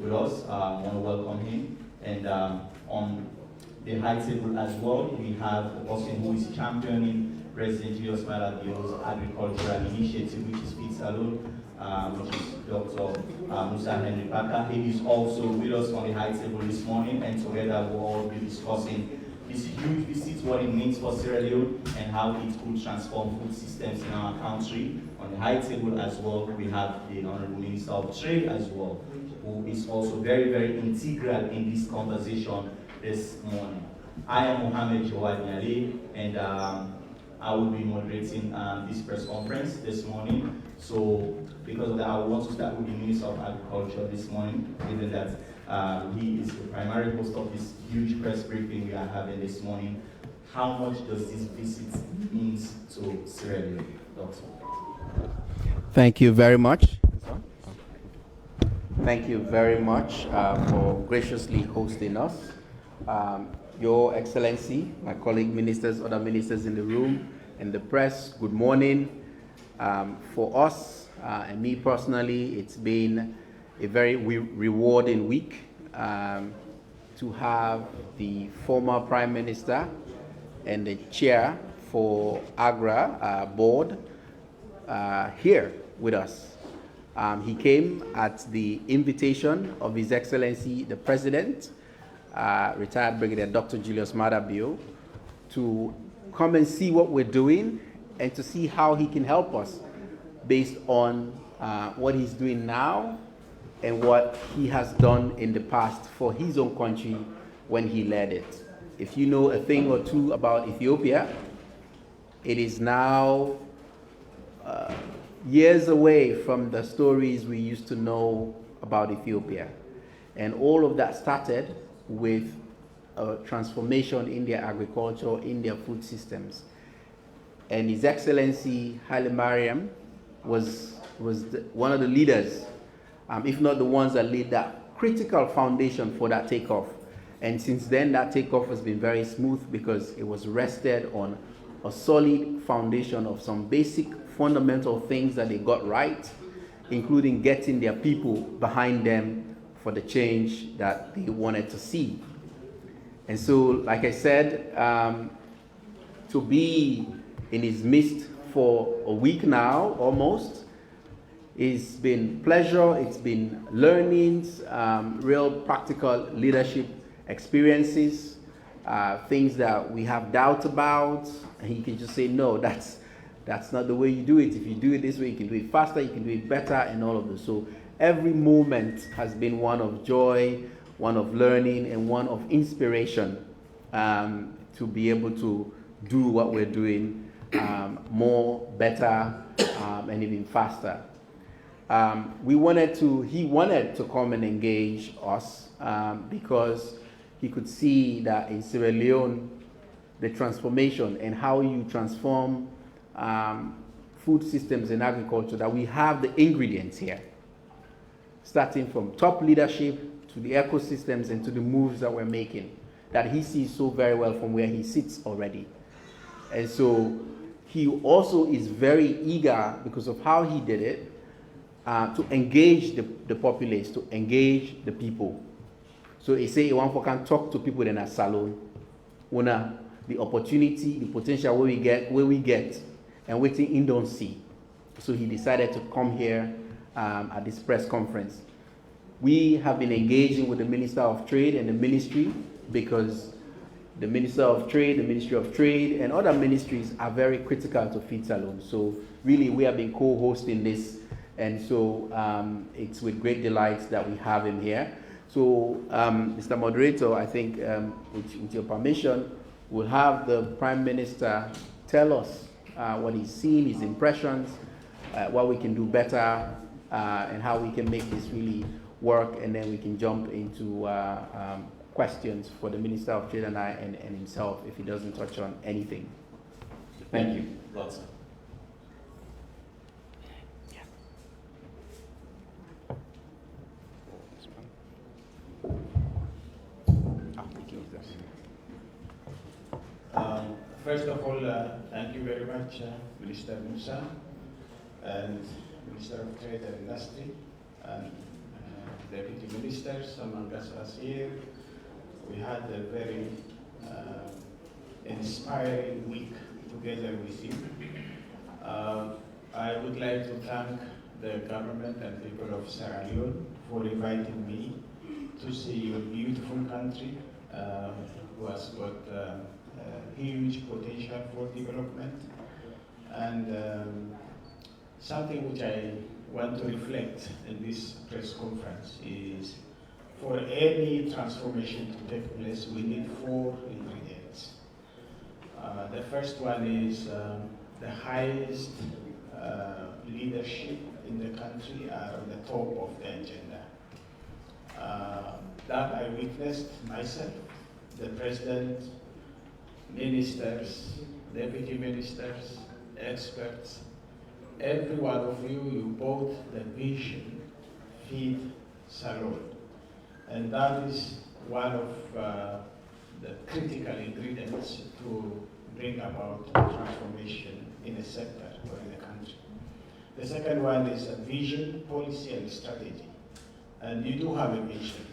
with us. I want to welcome him. And on the high table as well, we have the person who is championing President Julius Maada Bio's agricultural initiative, which is Salone, which is Dr. Musa Kpaka. He is also with us on the high table this morning, and together we'll all be discussing this huge visit, what it means for Sierra Leone, and how it could transform food systems in our country. On the high table as well, we have the Honorable Minister of Trade as well, who is also very, very integral in this conversation this morning. I am Mohammed Jawad Nyale, and I will be moderating this press conference this morning. So, because of that, I want to start with the Minister of Agriculture this morning, given that he is the primary host of this huge press briefing we are having this morning. How much does this visit mean to Sierra Leone, Doctor? Thank you very much. Thank you very much for graciously hosting us. Your Excellency, my colleague ministers, other ministers in the room, and the press, good morning. For us, and me personally, it's been a very rewarding week to have the former Prime Minister and the chair for AGRA board here with us. He came at the invitation of His Excellency, the President, retired Brigadier Dr. Julius Maada Bio, to come and see what we're doing and to see how he can help us based on what he's doing now and what he has done in the past for his own country when he led it. If you know a thing or two about Ethiopia, it is now years away from the stories we used to know about Ethiopia. And all of that started with a transformation in their agriculture, in their food systems. And His Excellency Hailemariam was one of the leaders, if not the ones that laid that critical foundation for that takeoff. And since then, that takeoff has been very smooth because it was rested on a solid foundation of some basic fundamental things that they got right, including getting their people behind them for the change that they wanted to see. And so, like I said, to be in his midst for a week now, almost, it's been pleasure, it's been learnings, real practical leadership experiences, things that we have doubt about, and he can just say, no, that's not the way you do it. If you do it this way, you can do it faster, you can do it better, and all of this. So every moment has been one of joy, one of learning, and one of inspiration to be able to do what we're doing more, better, and even faster. He wanted to come and engage us because he could see that in Sierra Leone, the transformation and how you transform food systems and agriculture, that we have the ingredients here, starting from top leadership to the ecosystems and to the moves that we're making, that he sees so very well from where he sits already. And so he also is very eager, because of how he did it, to engage the populace, to engage the people. So he say, one can talk to people in a Salone, the opportunity, the potential where we get, and waiting in don't see. So he decided to come here at this press conference. We have been engaging with the Minister of Trade and the ministry, because the Minister of Trade, the Ministry of Trade, and other ministries are very critical to Feed Salone. So really, we have been co-hosting this, and so it's with great delight that we have him here. So, Mr. Moderator, I think with your permission, we'll have the Prime Minister tell us what he's seen, his impressions, what we can do better, and how we can make this really work, and then we can jump into questions for the Minister of Trade and I and himself if he doesn't touch on anything. Thank you. Lots. First of all, thank you very much, Minister Musa and Minister of Trade and Industry, and deputy ministers among us here. We had a very inspiring week together with you. I would like to thank the government and people of Sierra Leone for inviting me to see your beautiful country, who has got huge potential for development. And something which I want to reflect in this press conference is, for any transformation to take place, we need 4 ingredients. The first one is the highest leadership in the country are on the top of the agenda. That I witnessed myself, the president, ministers, deputy ministers, experts, every one of you bought the vision, feed Salone. And that is one of the critical ingredients to bring about transformation in a sector or in a country. The second one is a vision, policy, and strategy. And you do have a vision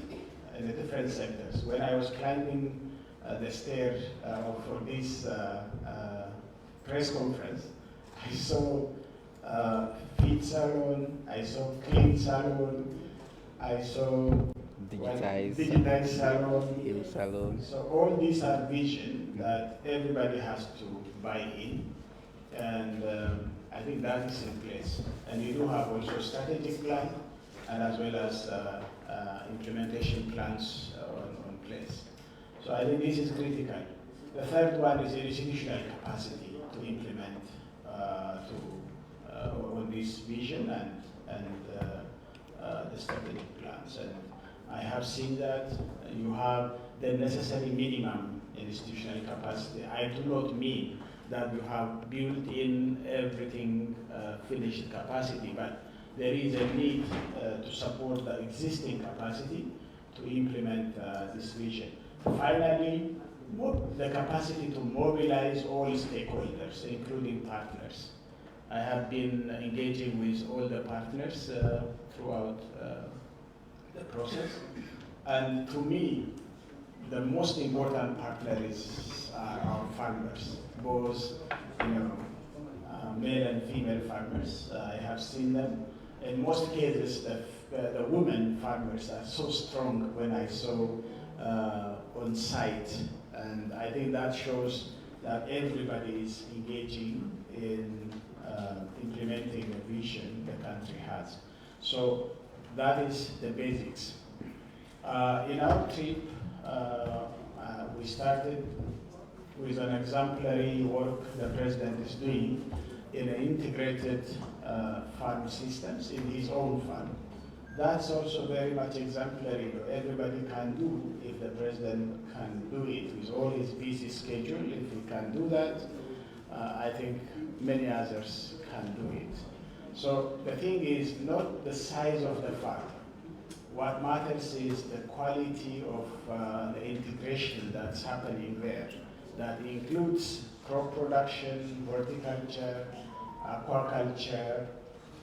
in the different sectors. When I was climbing the stair for this press conference, I saw feed Salone, I saw clean Salone, I saw digitized Salone. Salone. So all these are vision that everybody has to buy in, and I think that is in place. And you do have also strategic plan, and as well as implementation plans on place. So I think this is critical. The third one is institutional capacity to implement on this vision and the strategic plans. And I have seen that you have the necessary minimum institutional capacity. I do not mean that you have built in everything finished capacity, but there is a need to support the existing capacity to implement this vision. Finally, the capacity to mobilize all stakeholders, including partners. I have been engaging with all the partners throughout the process, and to me, the most important partner is our farmers, both male and female farmers. I have seen them. In most cases, the women farmers are so strong when I saw on site, and I think that shows that everybody is engaging in implementing the vision the country has. So that is the basics. In our trip, we started with an exemplary work the president is doing in an integrated farm systems in his own farm. That's also very much exemplary. Everybody can do if the president can do it with all his busy schedule. If he can do that, I think many others can do it. So the thing is not the size of the farm. What matters is the quality of the integration that's happening there. That includes crop production, horticulture, aquaculture,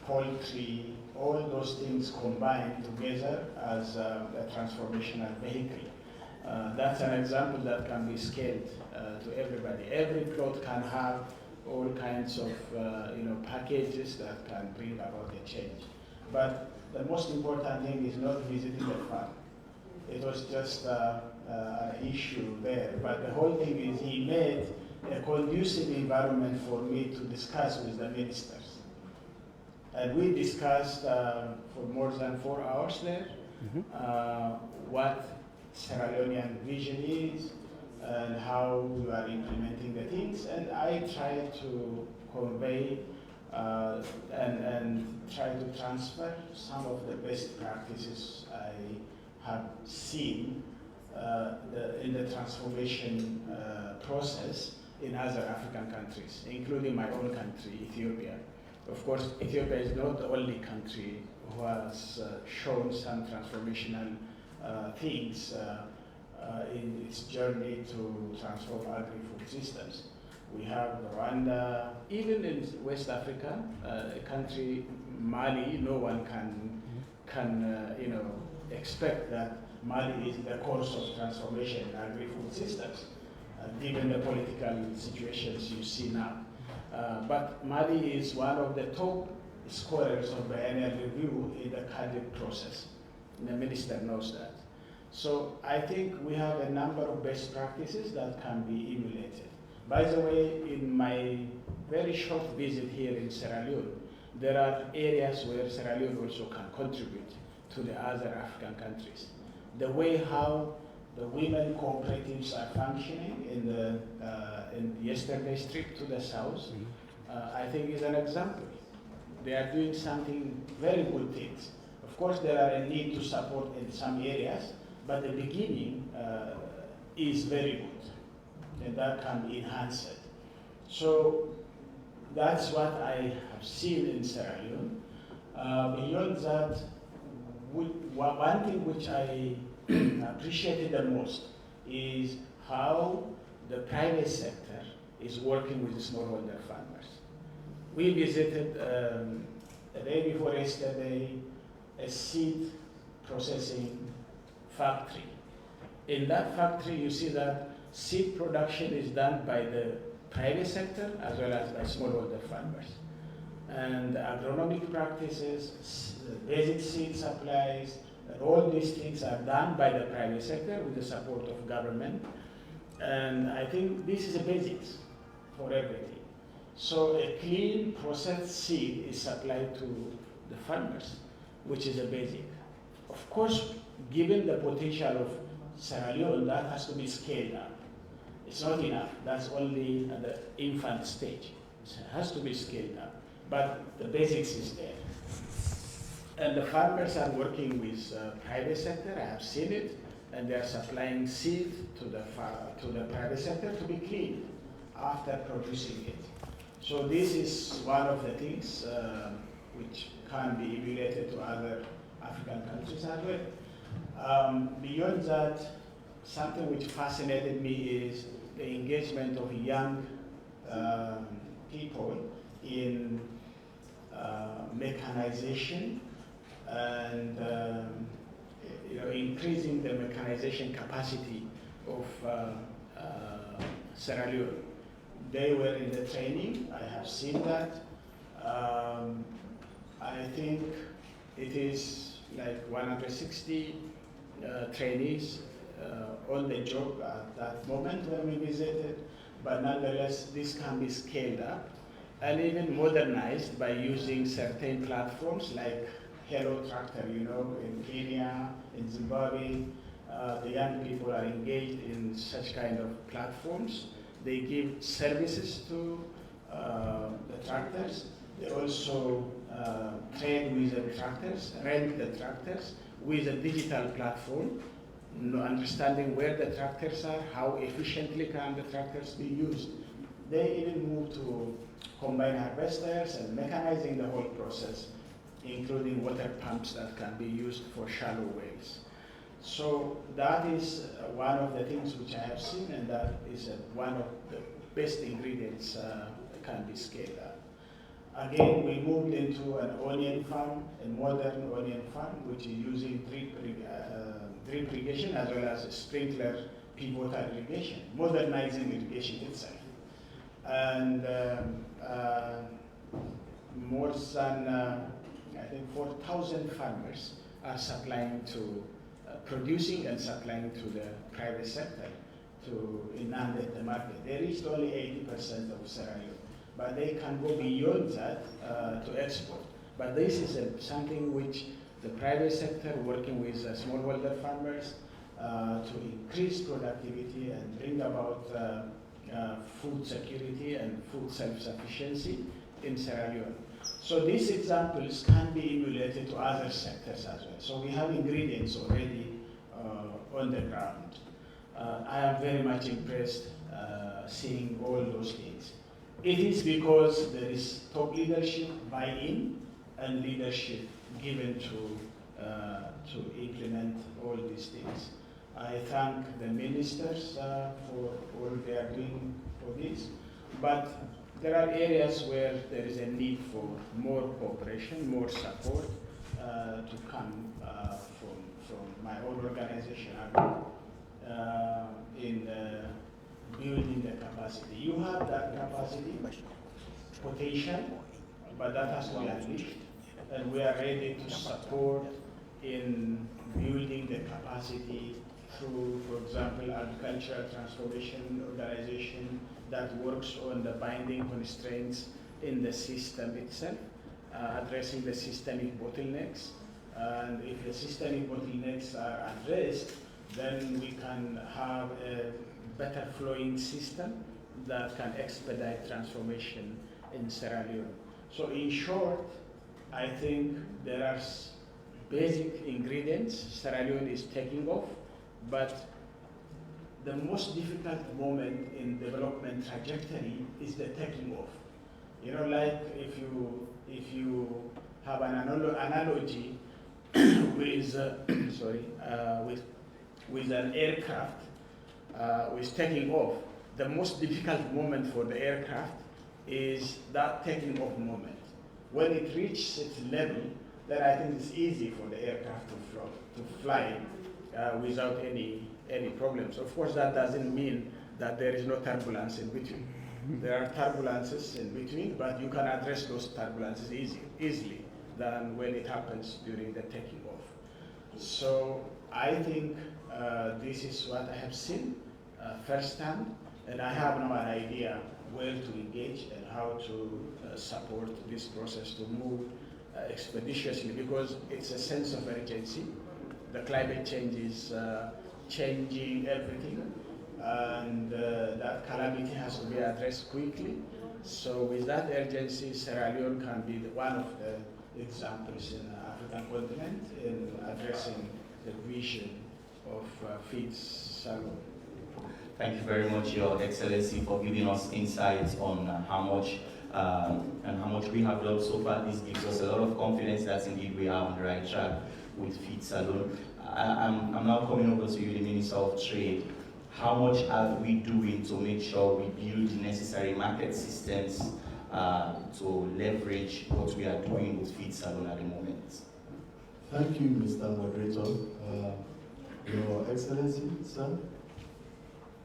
poultry, all those things combined together as a transformational vehicle. That's an example that can be scaled to everybody. Every plot can have all kinds of packages that can bring about a change. But the most important thing is not visiting the farm. It was just an issue there. But the whole thing is he made a conducive environment for me to discuss with the ministers. And we discussed for more than 4 hours there what Sierra Leonean vision is and how we are implementing the things. And I tried to convey and try to transfer some of the best practices I have seen in the transformation process in other African countries, including my own country, Ethiopia. Of course, Ethiopia is not the only country who has shown some transformational things in its journey to transform agri-food systems. We have Rwanda, even in West Africa, a country, Mali, no one can expect that Mali is the course of transformation in agri-food systems, given the political situations you see now. But Mali is one of the top scorers of the annual review in the country process. The minister knows that. So I think we have a number of best practices that can be emulated. By the way, in my very short visit here in Sierra Leone, there are areas where Sierra Leone also can contribute to the other African countries. The way how the women cooperatives are functioning in yesterday's trip to the south, I think is an example. They are doing something very good things. Of course, there are a need to support in some areas, but the beginning is very good, and that can enhance it. So that's what I have seen in Sierra Leone. Beyond that, one thing which I appreciated the most is how the private sector is working with the smallholder farmers. We visited the day before yesterday a seed processing factory. In that factory, you see that seed production is done by the private sector as well as by smallholder farmers. And agronomic practices, basic seed supplies, all these things are done by the private sector with the support of government. And I think this is a basics for everything. So a clean processed seed is supplied to the farmers, which is a basic. Of course, given the potential of Sierra Leone, that has to be scaled up. It's not enough. That's only at the infant stage. It has to be scaled up. But the basics is there. And the farmers are working with private sector. I have seen it. And they are supplying seed to the private sector to be cleaned after producing it. So this is one of the things which can be emulated to other African countries as well. Beyond that, something which fascinated me is the engagement of young people in mechanization and increasing the mechanization capacity of Sierra Leone. They were in the training. I have seen that. I think it is like 160 trainees on the job at that moment when we visited, but nonetheless, this can be scaled up and even modernized by using certain platforms like Hello Tractor, in Kenya, in Zimbabwe. The young people are engaged in such kind of platforms. They give services to the tractors. They also trade with the tractors, rent the tractors with a digital platform, understanding where the tractors are, how efficiently can the tractors be used. They even move to combine harvesters and mechanizing the whole process, including water pumps that can be used for shallow wells. So that is one of the things which I have seen, and that is one of the best ingredients that can be scaled up. Again, we moved into an onion farm, a modern onion farm, which is using drip irrigation as well as sprinkler pivotal irrigation, modernizing irrigation itself. And more than, I think, 4,000 farmers are supplying to, producing and supplying to the private sector to inundate the market. They reached only 80% of Sierra Leone, but they can go beyond that to export. But this is something which the private sector, working with smallholder farmers, to increase productivity and bring about food security and food self-sufficiency in Sierra Leone. So these examples can be emulated to other sectors as well. So we have ingredients already on the ground. I am very much impressed seeing all those things. It is because there is top leadership buy-in and leadership given to implement all these things. I thank the ministers for all they are doing for this, but there are areas where there is a need for more cooperation, more support to come from my own organization, AGRA, in building the capacity. You have that capacity, potential, but that has to be unleashed, and we are ready to support in building the capacity through, for example, agricultural transformation organization that works on the binding constraints in the system itself, addressing the systemic bottlenecks. And if the systemic bottlenecks are addressed, then we can have a better flowing system that can expedite transformation in Sierra Leone. So in short, I think there are basic ingredients Sierra Leone is taking off, but the most difficult moment in development trajectory is the taking off. You know, like if you have an analogy with with an aircraft with taking off, the most difficult moment for the aircraft is that taking off moment. When it reaches its level, then I think it's easy for the aircraft to fly without any problems. Of course, that doesn't mean that there is no turbulence in between. There are turbulences in between, but you can address those turbulences easily than when it happens during the taking off. So I think this is what I have seen firsthand, and I have now an idea where to engage and how to support this process to move expeditiously, because it's a sense of urgency. The climate change is changing everything, and that calamity has to be addressed quickly. So with that urgency, Sierra Leone can be one of the examples in the African continent in addressing the vision of Feed Salone. Thank you very much, Your Excellency, for giving us insights on how much we have done so far. This gives us a lot of confidence that indeed we are on the right track with Feed Salone. I'm now coming over to you, the Minister of Trade. How much are we doing to make sure we build the necessary market systems to leverage what we are doing with Feed Salone at the moment? Thank you, Mr. Moderator. Your Excellency, sir,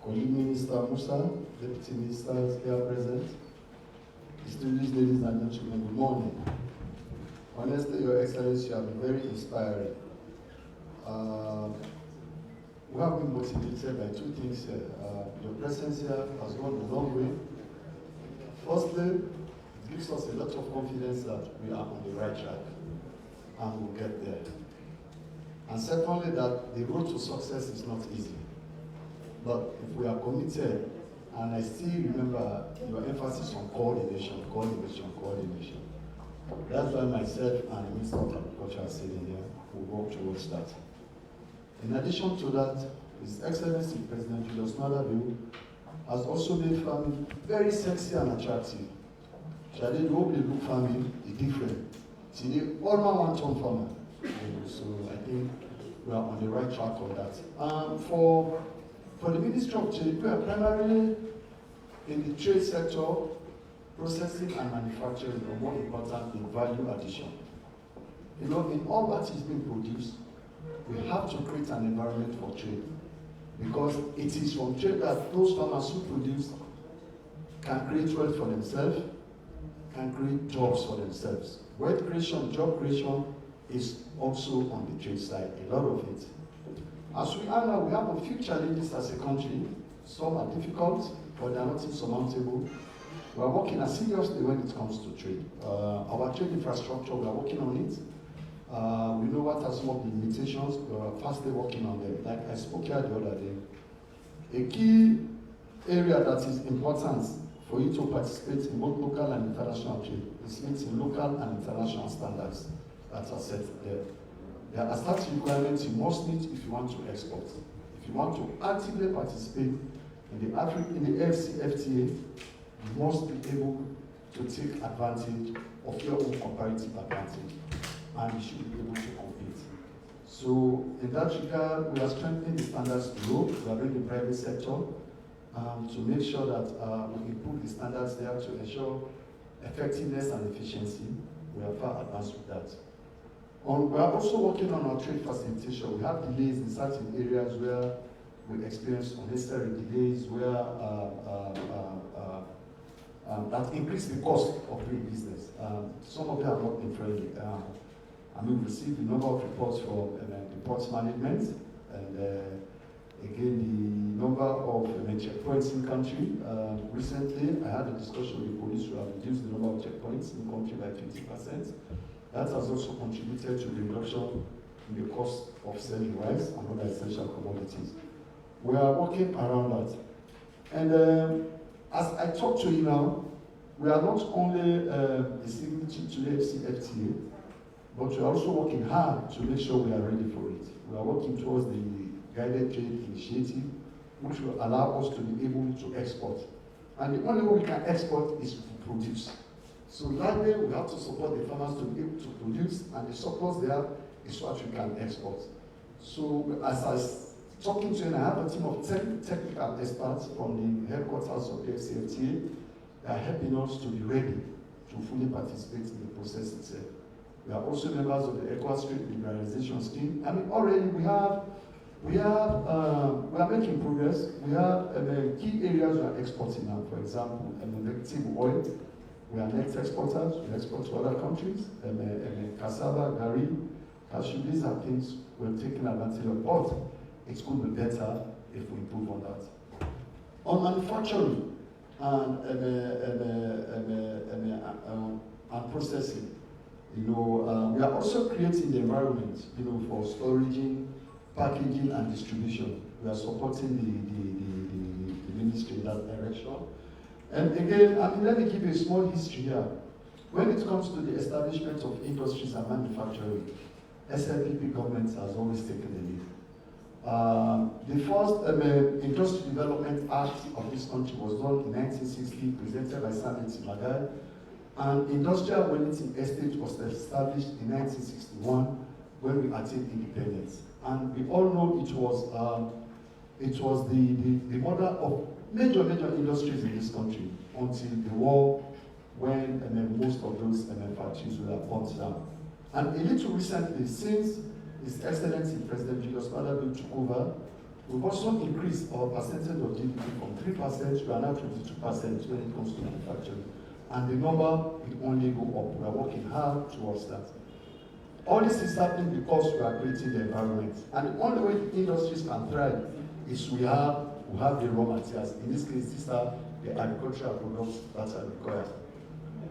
colleague Minister Musa, Deputy Ministers here present, distinguished ladies and gentlemen, good morning. Honestly, Your Excellency, you have been very inspiring. We have been motivated by two things here. Your presence here has gone a long way. Firstly, it gives us a lot of confidence that we are on the right track and we'll get there. And secondly, that the road to success is not easy. But if we are committed, and I still remember your emphasis on coordination, coordination, coordination. That's why myself and the Minister of Agriculture are sitting here, will work towards that. In addition to that, His Excellency President Julius Maladu has also made farming very sexy and attractive. Shade the whole look farming is different. Today, all man want ton farmer. So I think we are on the right track on that. For the Ministry of Trade, we are primarily in the trade sector, processing and manufacturing, or more important, in value addition. You know, in all that is being produced, we have to create an environment for trade, because it is from trade that those farmers who produce can create wealth for themselves, can create jobs for themselves. Wealth creation, job creation is also on the trade side, a lot of it. As we are now, we have a few challenges as a country. Some are difficult, but they are not insurmountable. We are working seriously when it comes to trade. Our trade infrastructure, we are working on it. We know what are some of the limitations, we are fastly working on them. Like I spoke here the other day, a key area that is important for you to participate in both local and international trade is meeting local and international standards that are set there. There are certain requirements you must meet if you want to export. If you want to actively participate in the FTA, you must be able to take advantage of your own comparative advantage, and you should be able to compete. So in that regard, we are strengthening the standards below. We are bringing the private sector to make sure that we improve the standards there to ensure effectiveness and efficiency. We are far advanced with that. We are also working on our trade facilitation. We have delays in certain areas where we experience unnecessary delays, where that increase the cost of doing business. Some of them have not been friendly. We've received a number of reports from the ports management, and again, the number of checkpoints in country. Recently, I had a discussion with the police who have reduced the number of checkpoints in the country by 50%. That has also contributed to the reduction in the cost of selling rice and other essential commodities. We are working around that. And as I talk to you now, we are not only a signatory to the FCFTA, but we are also working hard to make sure we are ready for it. We are working towards the Guided Trade Initiative, which will allow us to be able to export. And the only way we can export is to produce. So that way we have to support the farmers to be able to produce, and the surplus there is what we can export. So as I was talking to you, and I have a team of 10 technical experts from the headquarters of the FCFTA. They are helping us to be ready to fully participate in the process itself. We are also members of the ECOWAS Trade Liberalization Scheme. Already we are making progress. We have key areas we are exporting now. For example, vegetable oil. We are net exporters. We export to other countries. Cassava, gari, cashew. These are things we're taking advantage of. But it could be better if we improve on that. On manufacturing and processing, we are also creating the environment, for storage, packaging, and distribution. We are supporting the ministry in that direction. And again, let me give you a small history here. When it comes to the establishment of industries and manufacturing, SLPP government has always taken the lead. The first Industrial Development Act of this country was done in 1960, presented by Salone Magai, and Industrial Wellington Estate was established in 1961 when we attained independence. And we all know it was the mother of major industries in this country until the war, when most of those factories were burnt down. And a little recently, since His Excellency President Julius Malema took over, we've also increased our percentage of GDP from 3% to another 22% when it comes to manufacturing. And the number will only go up. We are working hard towards that. All this is happening because we are creating the environment. And the only way the industries can thrive is we have the raw materials. In this case, these are the agricultural products that are required.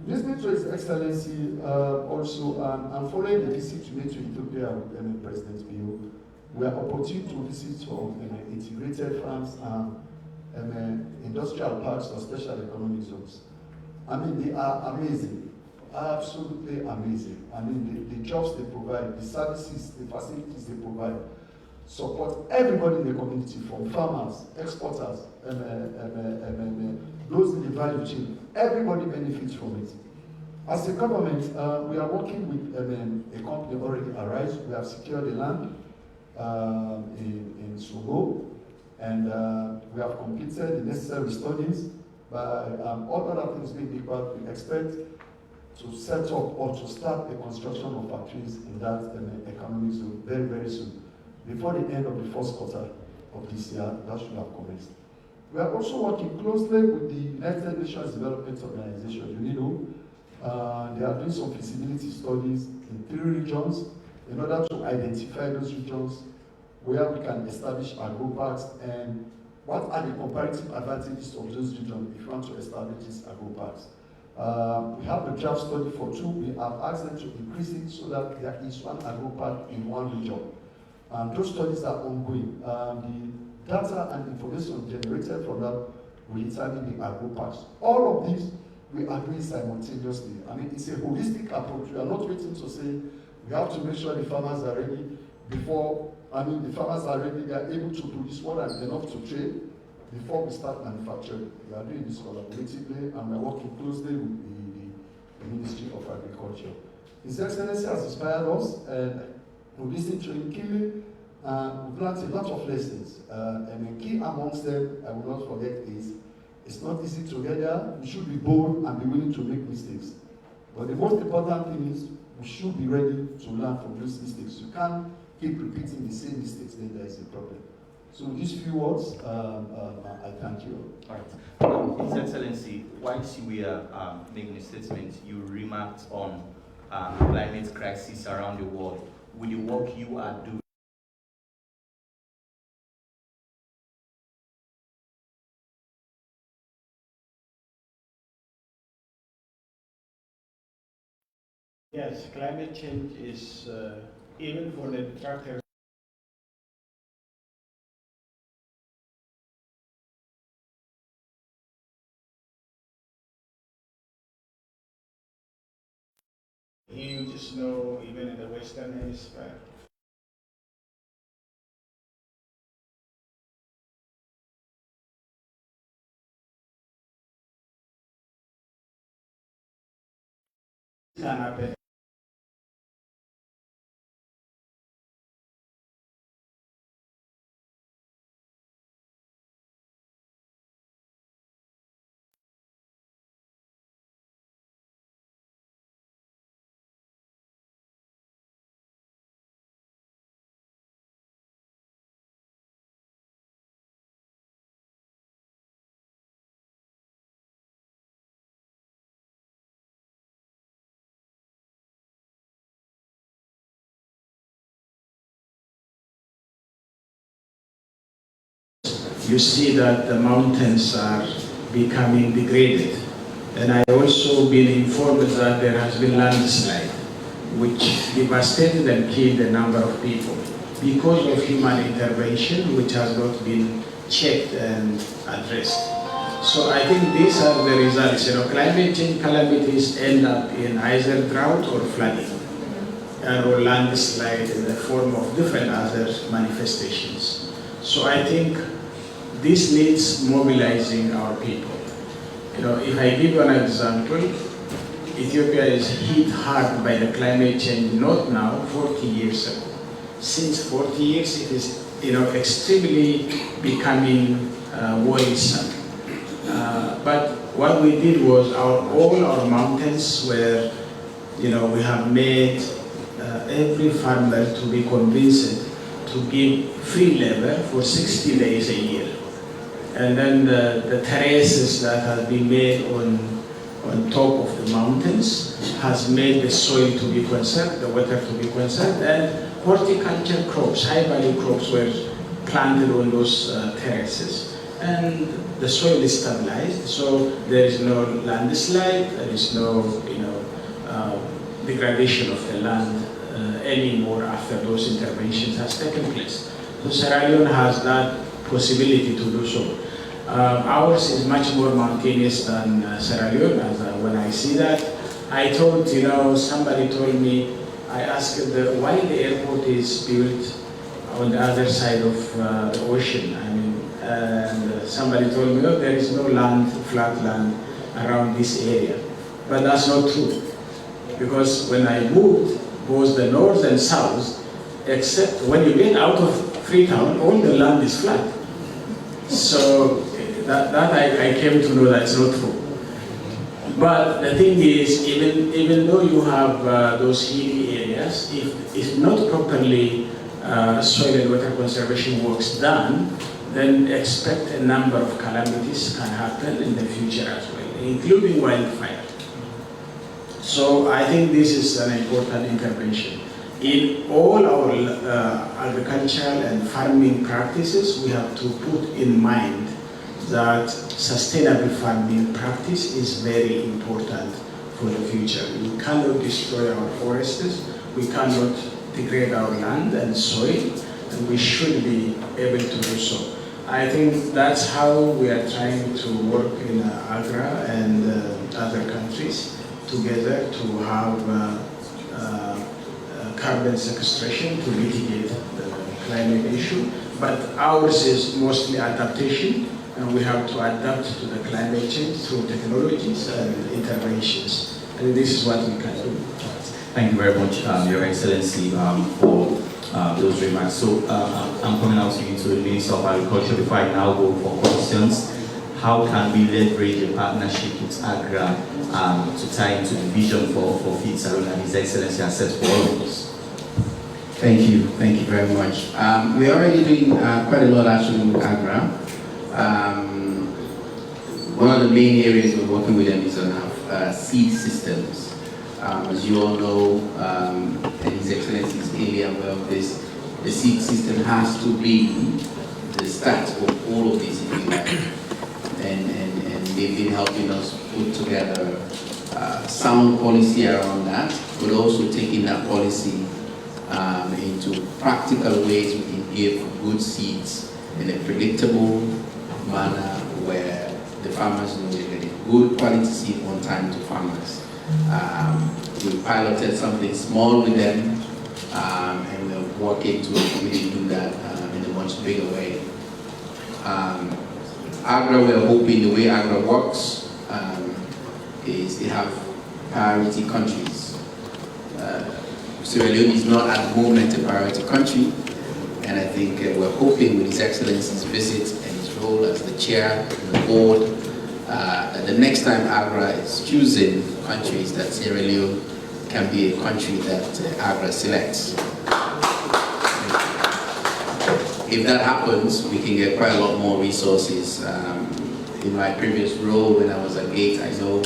Listening to His Excellency also, and following the visit we made to Ethiopia with President Bio, we are opportune to visit some integrated farms and industrial parks or special economic zones. They are amazing, absolutely amazing. The jobs they provide, the services, the facilities they provide, support everybody in the community, from farmers, exporters, those in the value chain. Everybody benefits from it. As a government, we are working with a company already Arise. We have secured the land in Sogo, and we have completed the necessary studies. By all other things being equal, we expect to set up or to start the construction of factories in that economic zone very, very soon. Before the end of the first quarter of this year, that should have commenced. We are also working closely with the United Nations Development Organization, UNIDO. They are doing some feasibility studies in 3 regions in order to identify those regions where we can establish agro parks and what are the comparative advantages of those regions if you want to establish these agro parks. We have a draft study for 2. We have asked them to increase it so that there is 1 agro park in 1 region. Those studies are ongoing. The data and information generated from that will determine the agro parks. All of these we are doing simultaneously. It's a holistic approach. We are not waiting to say we have to make sure the farmers are ready before. The farmers are ready. They are able to produce more than enough to trade before we start manufacturing. We are doing this collaboratively, and we are working closely with the Ministry of Agriculture. His Excellency has inspired us, and we listened to him keenly. We've learned a lot of lessons. Key amongst them, I will not forget, is it's not easy to get there. We should be bold and be willing to make mistakes. But the most important thing is we should be ready to learn from those mistakes. You can't keep repeating the same mistakes, then there is a problem. So with these few words, I thank you. All right. His Excellency, whilst you were making a statement, you remarked on climate crisis around the world. With the work you are doing, Yes, climate change is, even for the detractors, you just know, even in the Western Hemisphere, can happen. You see that the mountains are becoming degraded. And I also been informed that there has been landslide, which devastated and killed a number of people because of human intervention, which has not been checked and addressed. So I think these are the results. You know, climate change calamities end up in either drought or flooding, or landslide in the form of different other manifestations. So I think this needs mobilizing our people. You know, if I give you an example, Ethiopia is hit hard by the climate change, not now, 40 years ago. Since 40 years, it is, you know, extremely becoming worrisome. But what we did was all our mountains were, you know, we have made every farmer to be convinced to give free labor for 60 days a year. And then the terraces that have been made on top of the mountains has made the soil to be conserved, the water to be conserved, and horticulture crops, high-value crops were planted on those terraces. And the soil is stabilized, so there is no landslide, there is no, you know, degradation of the land anymore after those interventions has taken place. So Sierra Leone has that possibility to do so. Ours is much more mountainous than Sierra Leone. When I see that, I thought, you know, somebody told me, I asked why the airport is built on the other side of the ocean. I mean, and somebody told me, oh, there is no land, flat land around this area. But that's not true. Because when I moved, both the north and south, except when you get out of Freetown, all the land is flat. So that I came to know that's not true. But the thing is, even though you have those hilly areas, if not properly soil and water conservation works done, then expect a number of calamities can happen in the future as well, including wildfire. So I think this is an important intervention. In all our agricultural and farming practices, we have to put in mind that sustainable farming practice is very important for the future. We cannot destroy our forests, we cannot degrade our land and soil, and we should be able to do so. I think that's how we are trying to work in AGRA and other countries together to have carbon sequestration to mitigate the climate issue. But ours is mostly adaptation, and we have to adapt to the climate change through technologies and interventions. And this is what we can do. Thank you very much, Your Excellency, for those remarks. So I'm coming out to you, to the Minister of Agriculture, before I now go for questions. How can we leverage a partnership with AGRA to tie into the vision for Feed Salone and His Excellency has set for all of us. Thank you very much. We're already doing quite a lot actually with AGRA. One of the main areas we're working with them is on our seed systems. As you all know, and His Excellency is clearly aware of this, the seed system has to be the start of all of this, if you like. And they've been helping us put together sound policy around that, but also taking that policy into practical ways we can give good seeds in a predictable manner where the farmers know they're getting good quality seed on time to farmers. We piloted something small with them, and we're working to really do that in a much bigger way. AGRA, we're hoping the way AGRA works is they have priority countries. Sierra Leone is not at the moment a priority country, and I think we're hoping with His Excellency's visit and his role as the chair of the board, that the next time AGRA is choosing countries, that Sierra Leone can be a country that AGRA selects. If that happens, we can get quite a lot more resources. In my previous role when I was at Gates, I know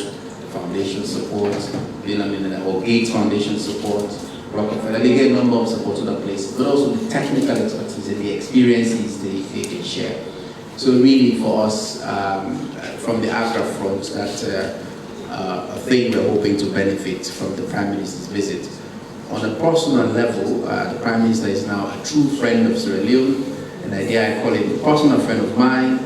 foundation support, or Gates Foundation support, Rockefeller, they get a number of support to other places, but also the technical expertise and the experiences they can share. So really for us, from the AGRA front, that's a thing we're hoping to benefit from the Prime Minister's visit. On a personal level, the Prime Minister is now a true friend of Sierra Leone, and I dare I call him a personal friend of mine.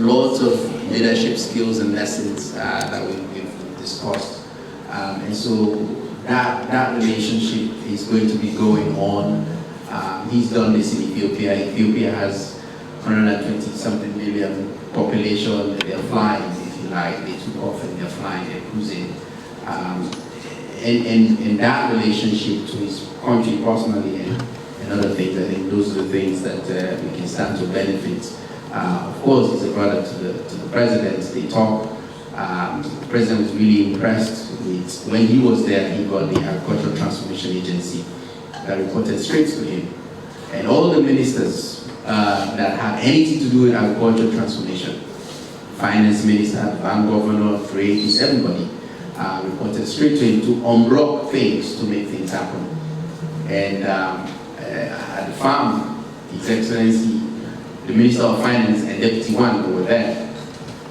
Lots of leadership skills and lessons that we've discussed. And so that relationship is going to be going on. He's done this in Ethiopia. Ethiopia has 120-something million population. They're flying, if you like. They took off and they're flying, they're cruising. And that relationship to his country personally and other things, I think those are the things that we can stand to benefit. Of course, he's a brother to the president. They talk. The president was really impressed with, when he was there, he got the Agricultural Transformation Agency that reported straight to him. And all the ministers that had anything to do with agricultural transformation, finance minister, bank governor, trade, everybody, reported straight to him to unblock things to make things happen. And at the farm, His Excellency, the Minister of Finance and Deputy One were there.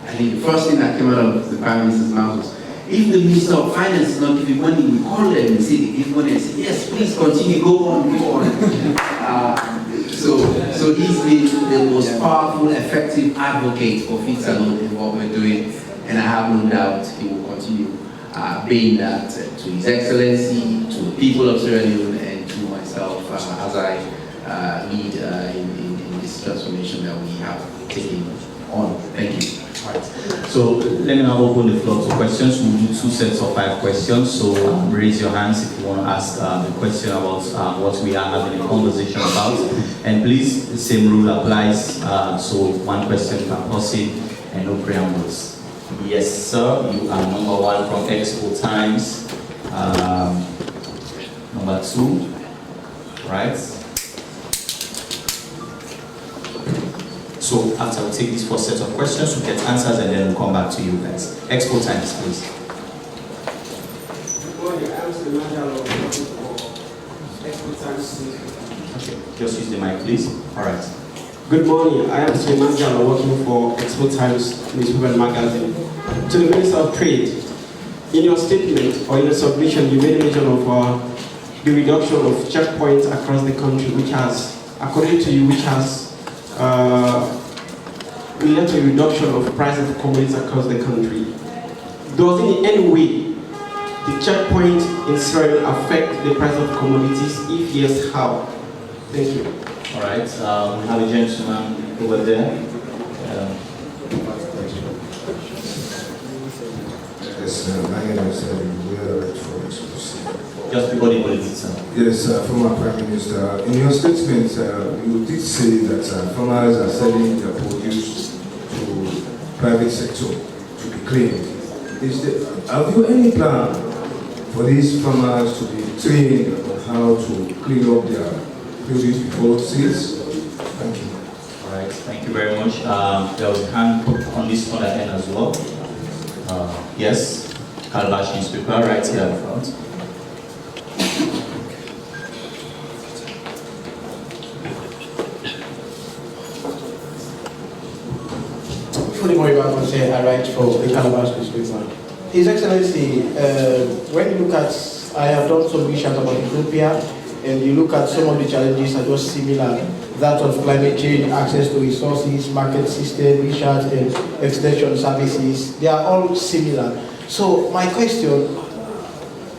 I think the first thing that came out of the Prime Minister's mouth was, if the Minister of Finance is not giving money, we call them and say they give money and say, yes, please continue, go on, go on. So he's been the most powerful, effective advocate for Feed Salone in what we're doing, and I have no doubt he will continue being that to His Excellency, to the people of Sierra Leone, and to myself as I lead in this transformation that we have taken on. Thank you. Right. So let me now open the floor to questions. We'll do 2 sets of 5 questions. So raise your hands if you want to ask the question about what we are having a conversation about. And please, the same rule applies. So 1 question per person and no preambles. Yes, sir. You are number 1 from Expo Times. Number 2, right? So after we take this first set of questions, we get answers and then we'll come back to you guys. Expo Times, please. Good morning, I'm Hailemariam Desalegn Boshe. Okay, just use the mic, please. All right. Good morning, I am Hailemariam working for Expo Times newspaper magazine. To the Minister of Trade, in your statement or in your submission, you made mention of the reduction of checkpoints across the country, which has, according to you, which has led to a reduction of price of commodities across the country. Does it in any way the checkpoint in Sierra Leone affect the price of commodities? If yes, how? Thank you. All right. We have a gentleman over there. Yes, my name is for exclusive. Just before the politics, sir. Yes, former Prime Minister, in your statement, you did say that farmers are selling their produce to private sector to be claimed. have you any plan for these farmers to be trained on how to clean up their produce before sales? Thank you. All right, thank you very much. There was a hand put on this other end as well. Yes, Calabash newspaper right here at the front. I write for the Calabash newspaper. His Excellency, when you look at, I have done some research about Ethiopia, and you look at some of the challenges are just similar. That of climate change, access to resources, market system, research and extension services, they are all similar. So my question,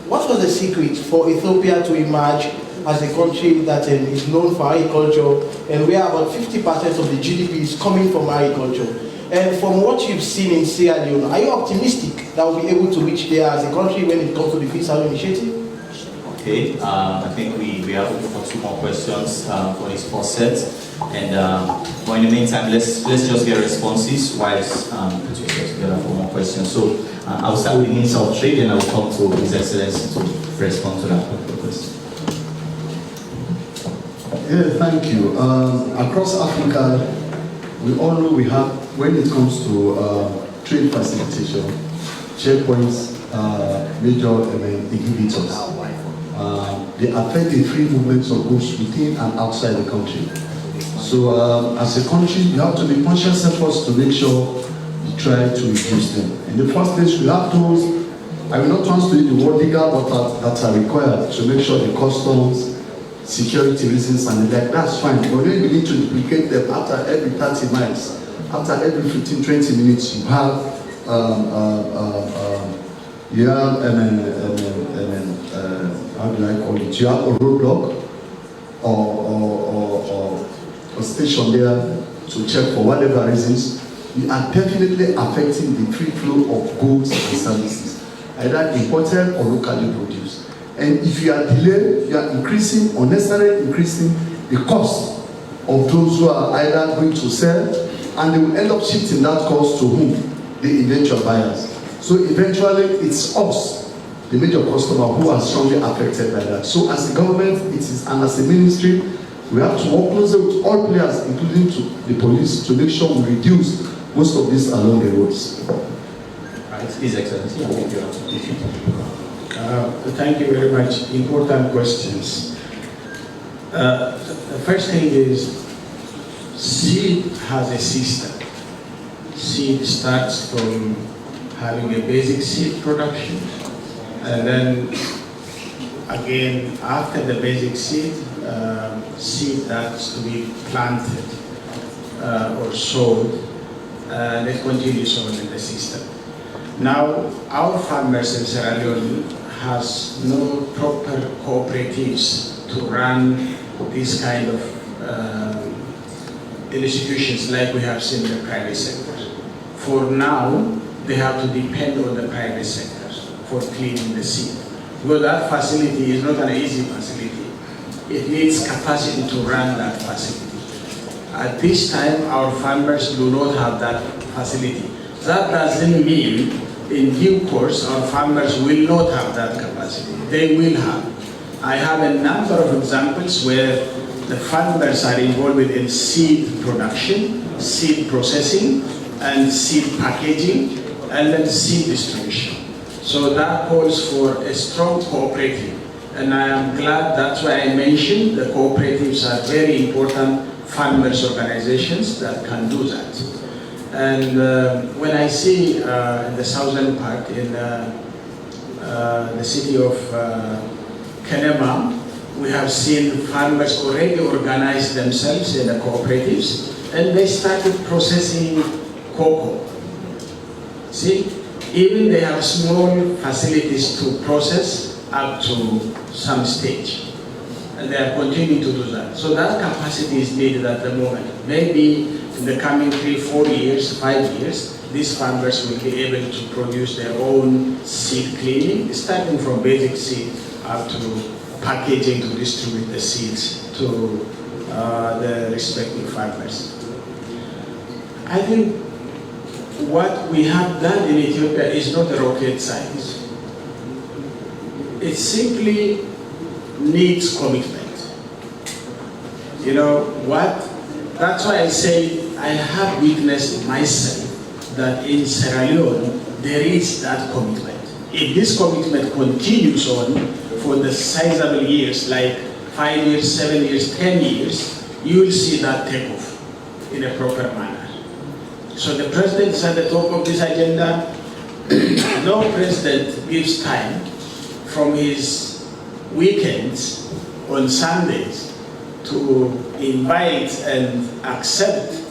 what was the secret for Ethiopia to emerge as a country that is known for agriculture, and where about 50% of the GDP is coming from agriculture? And from what you've seen in Sierra Leone, are you optimistic that we'll be able to reach there as a country when it comes to the Freetown initiative? Okay, I think we are looking for 2 more questions for this first set. And but in the meantime, let's just get responses whilst put yourself together for more questions. So I'll start with the Minister of Trade, and I'll come to His Excellency to respond to that question. Yeah, thank you. Across Africa, we all know we have, when it comes to trade facilitation, checkpoints, major inhibitors. They affect the free movements of goods within and outside the country. So as a country, you have to make conscious efforts to make sure you try to reduce them. In the first place, we have those, I will not translate the word legal, but that are required to make sure the customs, security reasons and the like, that's fine. But then you need to duplicate them after every 30 miles. After every 15, 20 minutes, you have how do I call it? You have a roadblock or a station there to check for whatever reasons. You are definitely affecting the free flow of goods and services, either imported or locally produced. And if you are delayed, you are unnecessarily increasing the cost of those who are either going to sell, and they will end up shifting that cost to whom? The eventual buyers. So eventually, it's us, the major customer, who are strongly affected by that. So as a government, and as a ministry, we have to work closely with all players, including the police, to make sure we reduce most of this along the roads. Right, His Excellency. Thank you very much. Important questions. The first thing is, seed has a system. Seed starts from having a basic seed production, and then again, after the basic seed, seed that's to be planted or sowed, and it continues on in the system. Now, our farmers in Sierra Leone has no proper cooperatives to run this kind of institutions like we have seen in the private sector. For now, they have to depend on the private sector for cleaning the seed. Well, that facility is not an easy facility. It needs capacity to run that facility. At this time, our farmers do not have that facility. That doesn't mean in due course our farmers will not have that capacity. They will have. I have a number of examples where the farmers are involved in seed production, seed processing, and seed packaging, and then seed distribution. So that calls for a strong cooperative. And I am glad, that's why I mentioned the cooperatives are very important farmers organizations that can do that. And when I see in the southern part, in the city of Hailemaram, we have seen farmers already organize themselves in the cooperatives, and they started processing cocoa. See, even they have small facilities to process up to some stage, and they are continuing to do that. So that capacity is needed at the moment. Maybe in the coming 3, 4 years, 5 years, these farmers will be able to produce their own seed cleaning, starting from basic seed up to packaging to distribute the seeds to the respective farmers. I think what we have done in Ethiopia is not a rocket science. It simply needs commitment. You know what? That's why I say I have witnessed myself that in Sierra Leone there is that commitment. If this commitment continues on for the sizable years, like 5 years, 7 years, 10 years, you will see that take off in a proper manner. So the president is at the top of this agenda. No president gives time from his weekends on Sundays to invite and accept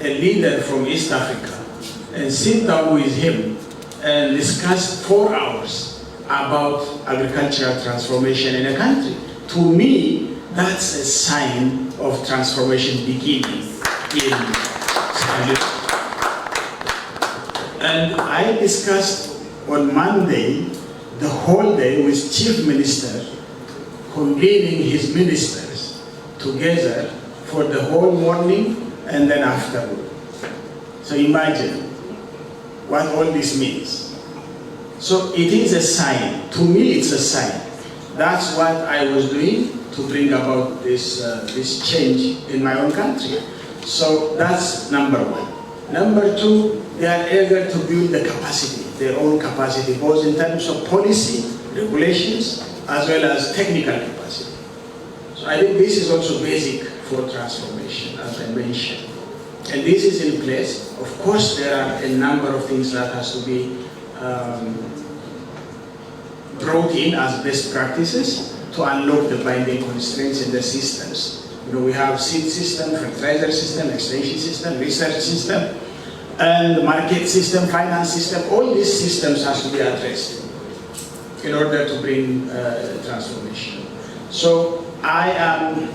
a leader from East Africa and sit down with him and discuss 4 hours about agricultural transformation in a country. To me, that's a sign of transformation beginning in Sierra Leone. And I discussed on Monday the whole day with Chief Minister, convening his ministers together for the whole morning and then afternoon. So imagine what all this means. So it is a sign. To me, it's a sign. That's what I was doing to bring about this, this change in my own country. So that's number one. Number two, they are eager to build the capacity, their own capacity, both in terms of policy, regulations, as well as technical capacity. So I think this is also basic for transformation, as I mentioned. And this is in place. Of course, there are a number of things that has to be brought in as best practices to unlock the binding constraints in the systems. You know, we have seed system, fertilizer system, extension system, research system, and market system, finance system. All these systems has to be addressed in order to bring transformation. So I am,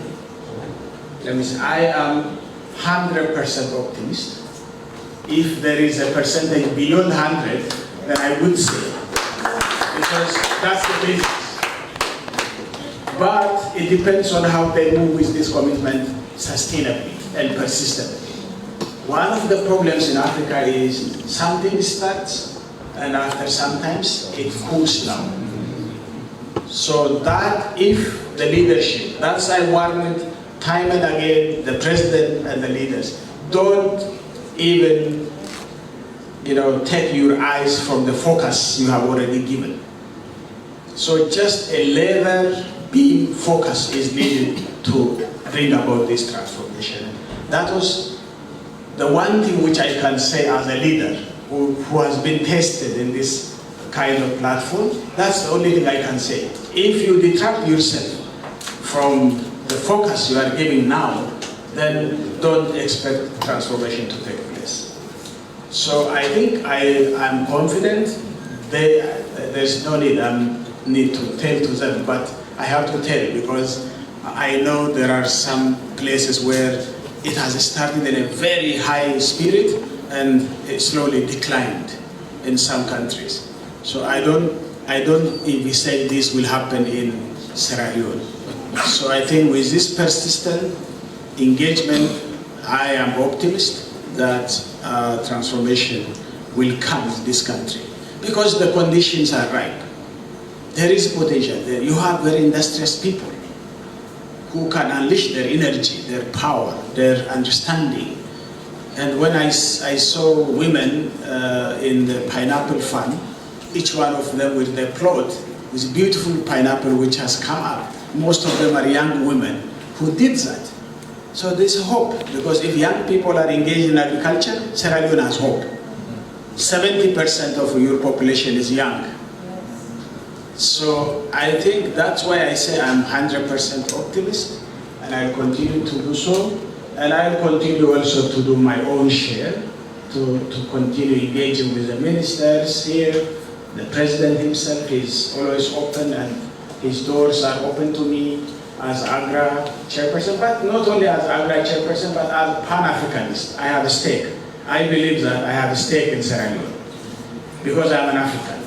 let me say, I am 100% optimist. If there is a percentage beyond 100, then I would say, because that's the basis. But it depends on how they move with this commitment sustainably and persistently. One of the problems in Africa is something starts and after sometimes it cools down. So that if the leadership, that's I warned time and again the president and the leaders, don't even take your eyes from the focus you have already given. So just a level beam focus is needed to bring about this transformation. That was the one thing which I can say as a leader who has been tested in this kind of platform. That's the only thing I can say. If you detract yourself from the focus you are giving now, then don't expect transformation to take place. So I think I'm confident. There's no need to tell to them, but I have to tell because I know there are some places where it has started in a very high spirit and it slowly declined in some countries. So I don't even say this will happen in Sierra Leone. So I think with this persistent engagement, I am optimist that transformation will come in this country because the conditions are ripe. There is potential there. You have very industrious people who can unleash their energy, their power, their understanding. And when I saw women in the pineapple farm, each one of them with their plot, with beautiful pineapple which has come up. Most of them are young women who did that. So there's hope, because if young people are engaged in agriculture, Sierra Leone has hope. 70% of your population is young. So I think that's why I say I'm 100% optimist, and I'll continue to do so. And I'll continue also to do my own share, to continue engaging with the ministers here. The president himself is always open, and his doors are open to me as AGRA chairperson, but not only as AGRA chairperson, but as Pan-Africanist. I have a stake. I believe that I have a stake in Sierra Leone because I'm an African.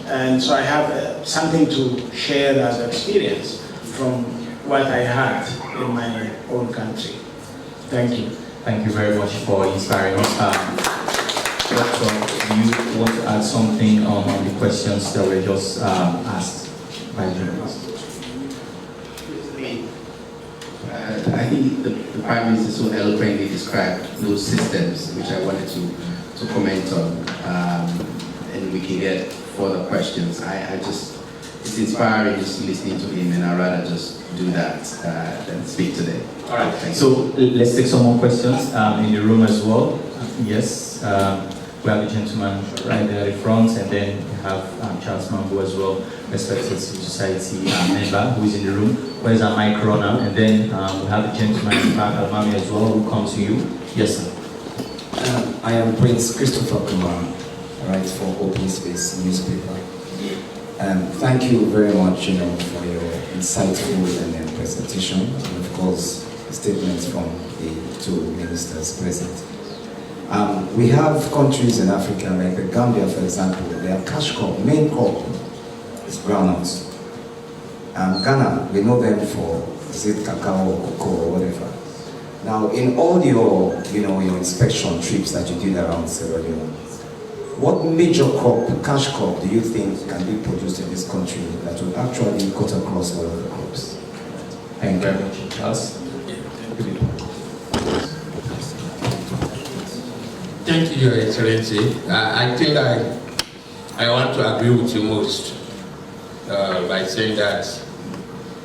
And so I have something to share as experience from what I had in my own country. Thank you. Thank you very much for inspiring us. Doctor, do you want to add something on the questions that were just asked by journalists? I think the Prime Minister so eloquently described those systems, which I wanted to comment on, and we can get further questions. It's inspiring just listening to him, and I'd rather just do that than speak today. All right, so let's take some more questions in the room as well. Yes, we have the gentleman right there at the front, and then we have Charles Mambo as well, respected civil society member who is in the room. Where's our mic runner? And then we have the gentleman in back, Almami as well, who comes to you. Yes, sir. I am Prince Christopher Kumar, right, for Open Space newspaper. Thank you very much, for your insightful and presentation, and of course, statements from the two ministers present. We have countries in Africa, like the Gambia, for example, their cash crop, main crop, is groundnuts. Ghana, we know them for, is it cacao or cocoa or whatever. Now, in all your, your inspection trips that you did around Sierra Leone, what major crop, cash crop, do you think can be produced in this country that would actually cut across all of the crops? Thank you very much, Charles. Thank you, Your Excellency. I think I want to agree with you most by saying that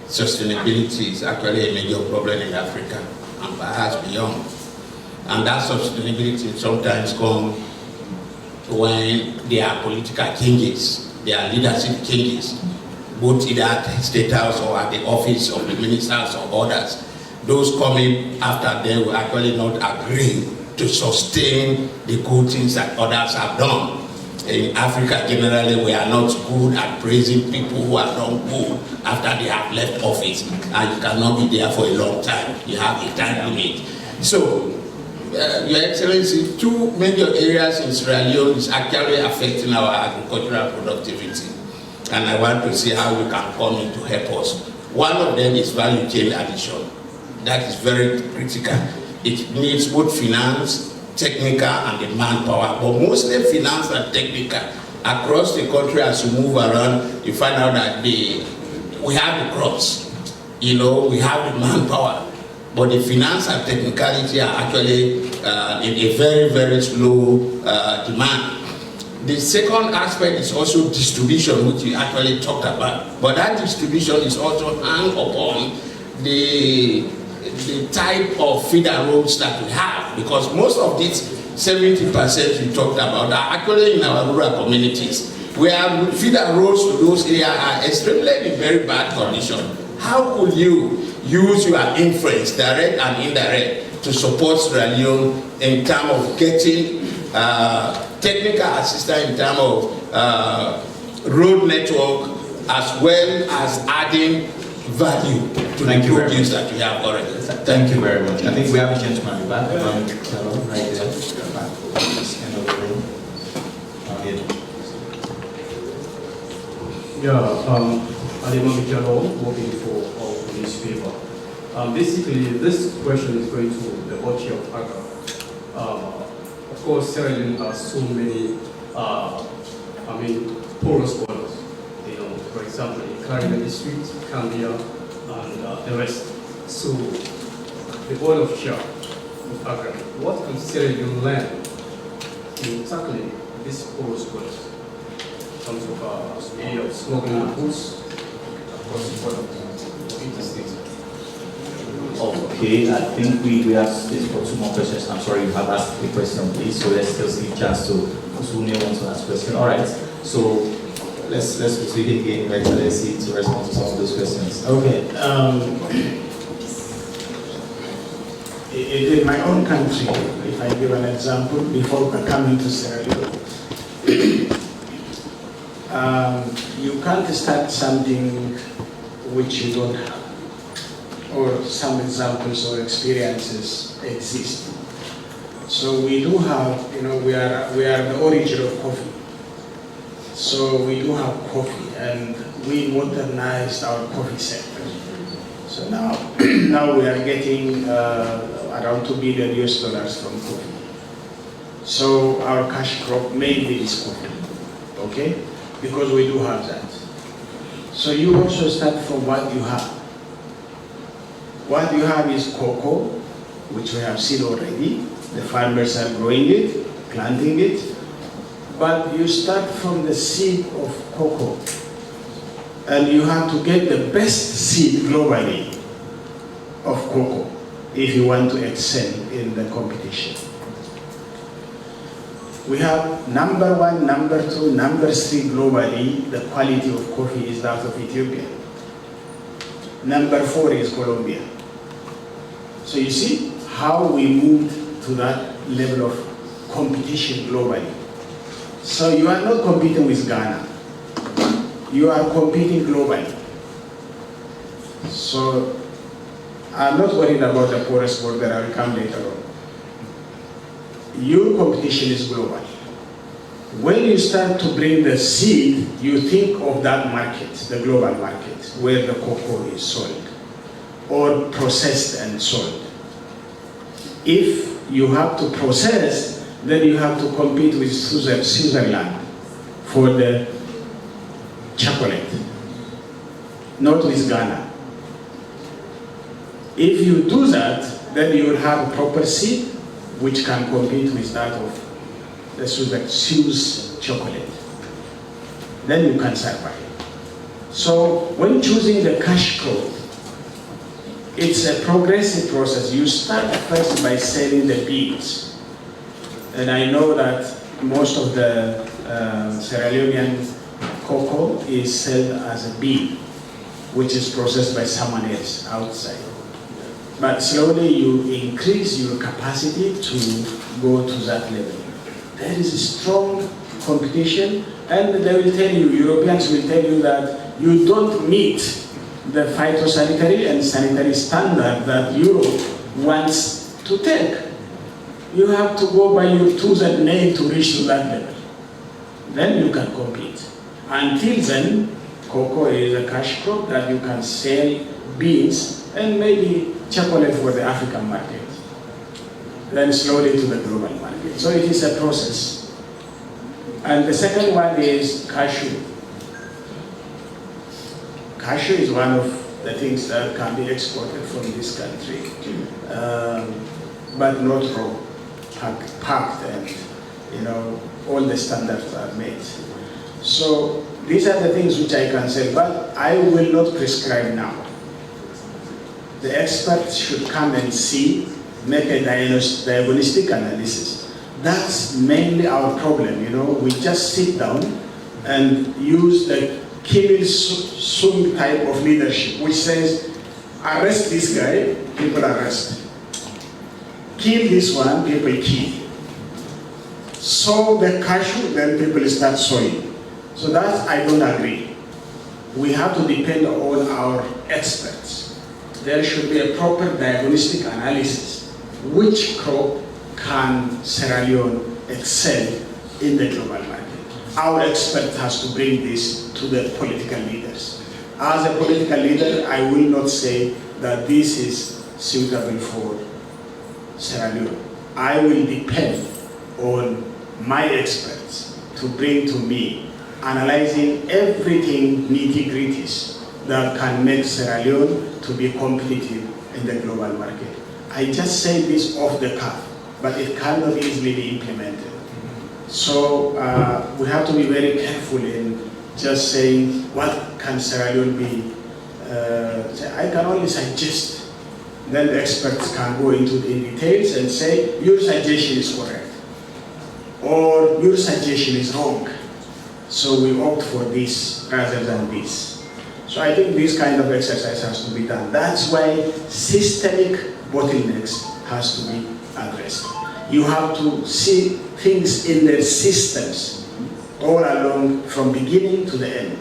sustainability is actually a major problem in Africa and perhaps beyond. And that sustainability sometimes comes when there are political changes, there are leadership changes, both either at the State House or at the office of the ministers or others. Those coming after them will actually not agree to sustain the good things that others have done. In Africa, generally, we are not good at praising people who have done good after they have left office, and you cannot be there for a long time. You have a time limit. So, Your Excellency, two major areas in Sierra Leone is actually affecting our agricultural productivity, and I want to see how we can come in to help us. One of them is value chain addition. That is very critical. It needs both finance, technical, and the manpower, but mostly finance and technical. Across the country, as you move around, you find out that we have the crops, we have the manpower, but the finance and technicality are actually in a very, very slow demand. The second aspect is also distribution, which we actually talked about, but that distribution is also hung upon the type of feeder roads that we have, because most of these 70% we talked about are actually in our rural communities, where feeder roads to those areas are extremely in very bad condition. How could you use your influence, direct and indirect, to support Sierra Leone in terms of getting technical assistance, in terms of road network, as well as adding value to the produce that we have already? Thank you very much. I think we have a gentleman in the back, right there. End of the room. Hailemariam Desalegn, working for our newspaper. Basically, this question is going to the authority of AGRA. Of course, Sierra Leone has so many, porous waters. For example, in Caribbean District, Cambia, and the rest. So, the board of chair of AGRA, what can Sierra Leone learn in tackling this porous waters? In terms of area of smuggling goods across the border of interstate. Okay, I think we have space for two more questions. I'm sorry, you have asked the question, please. So let's just give a chance to who may want to ask question. All right. So let's proceed again, Your Excellency, to respond to some of those questions. Okay. In my own country, if I give an example, before coming to Sierra Leone, you can't start something which you don't have, or some examples or experiences exist. So we do have, we are the origin of coffee. So we do have coffee, and we modernized our coffee sector. So now we are getting around $2 billion from coffee. So our cash crop mainly is coffee, okay? Because we do have that. So you also start from what you have. What you have is cocoa, which we have seen already. The farmers are growing it, planting it. But you start from the seed of cocoa. And you have to get the best seed globally of cocoa if you want to excel in the competition. We have number 1, number 2, number 3 globally. The quality of coffee is that of Ethiopia. Number 4 is Colombia. So you see how we moved to that level of competition globally. So you are not competing with Ghana. You are competing globally. So I'm not worried about the poorest border. I will come later on. Your competition is global. When you start to bring the seed, you think of that market, the global market, where the cocoa is sold or processed and sold. If you have to process, then you have to compete with Switzerland for the chocolate, not with Ghana. If you do that, then you will have a proper seed which can compete with that of the Swiss chocolate. Then you can survive. So when choosing the cash crop, it's a progressive process. You start first by selling the beans. And I know that most of the Sierra Leonean cocoa is sold as a bean, which is processed by someone else outside. But slowly you increase your capacity to go to that level. There is a strong competition, and they will tell you, Europeans will tell you that you don't meet the phytosanitary and sanitary standard that Europe wants to take. You have to go by your tooth and nail to reach to that level. Then you can compete. Until then, cocoa is a cash crop that you can sell beans and maybe chocolate for the African market. Then slowly to the global market. So it is a process. And the second one is cashew. Cashew is one of the things that can be exported from this country, but not raw, packed, and all the standards are met. So these are the things which I can say, but I will not prescribe now. The experts should come and see, make a diagnostic analysis. That's mainly our problem, we just sit down and use the Kim Il-sung type of leadership, which says, arrest this guy, people arrest. Kill this one, people kill. Sow the cashew, then people start sowing. So that I don't agree. We have to depend on our experts. There should be a proper diagnostic analysis. Which crop can Sierra Leone excel in the global market? Our expert has to bring this to the political leaders. As a political leader, I will not say that this is suitable for Sierra Leone. I will depend on my experts to bring to me, analyzing everything nitty-gritties that can make Sierra Leone to be competitive in the global market. I just say this off the cuff, but it cannot easily be implemented. So we have to be very careful in just saying, what can Sierra Leone be? I can only suggest. Then the experts can go into the details and say, your suggestion is correct, or your suggestion is wrong. So we opt for this rather than this. So I think this kind of exercise has to be done. That's why systemic bottlenecks has to be addressed. You have to see things in their systems all along from beginning to the end